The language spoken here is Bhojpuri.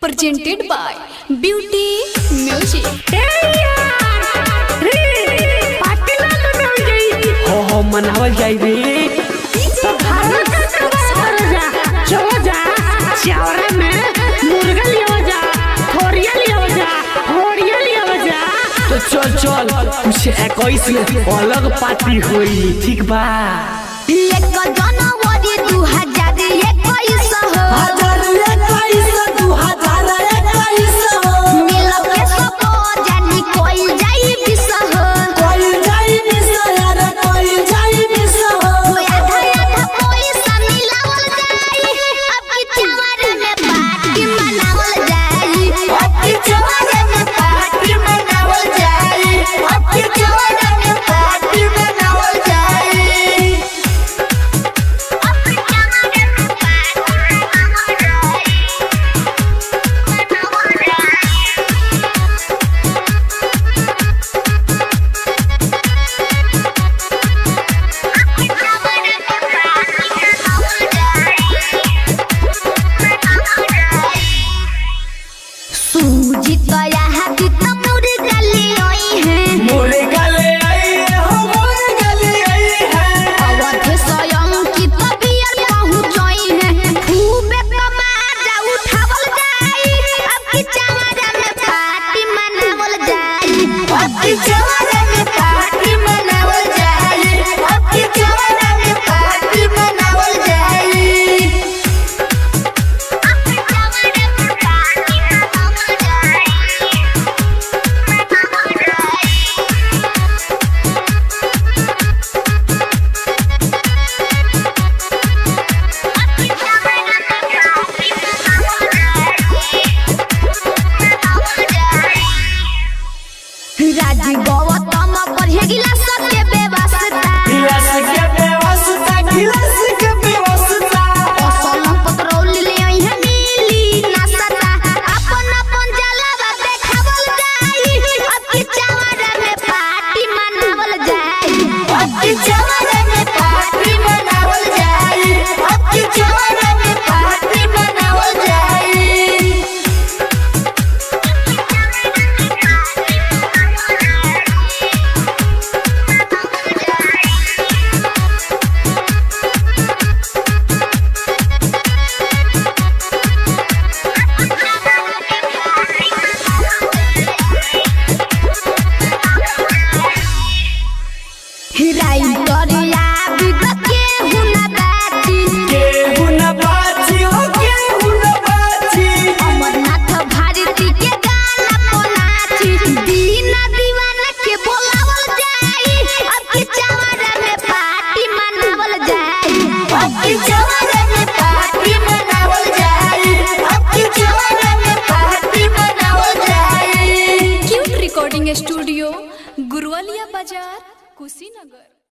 Presented by Beauty Music। हो मनावल जाई रे तो भारत चलो जा चावरा में मुर्गा लियो जा थोरिया लियो जा होड़िया लियो जा। तो चल चल कुछ 21 में अलग पार्टी होई ठीक बा। जनवरी 2021 मिलो के सब जानी कोई जाई बिसह कोई आधा पैसा मिलावल जाई अब की चावरा में पार्टी मनावल जाई अब की चावरा में पार्टी मनावल जाई अब की चावरा में पार्टी मनावल जाई अब की चावरा में पार्टी मनावल जाई। सूजी तया हाथी त मोरे गले आई है मोरे गले आई है हो मोरे गले आई है अवध स्वयं की तबियत पहुंचाई है खूबे कमाजा उठावल जाई अब की चावरा में पार्टी मनावल जाई अब की चावरा में पार्टी मनावल जाई अब की चावरा में पार्टी मनावल जाई अब की चावरा में पार्टी मनावल जाई। राजी गौतम पढ़े गिलास के व्यवस्था गिलास के व्यवस्था गिलास के व्यवस्था असलम पत्रौल ले आई है नीली नासता अपन अपन जलवा देखावल जाई अब की चावरा में पार्टी मनावल जाई अब की चावरा में पार्टी मनावल जाई अब की चावरा में पार्टी मनावल जाई। हिराई करिया बिद के हुना बाची के हुना बाची हो के हुना बाची अमरनाथ भारती के गाना कोनाची दीना दीवाना के बोलावल जाई अब की चावरा में पार्टी मनावल जाई अब की चावरा में पार्टी मनावल जाई अब की चावरा में पार्टी मनावल जाई। क्यूट रिकॉर्डिंग स्टूडियो गुरुवालिया बाजार कुशीनगर।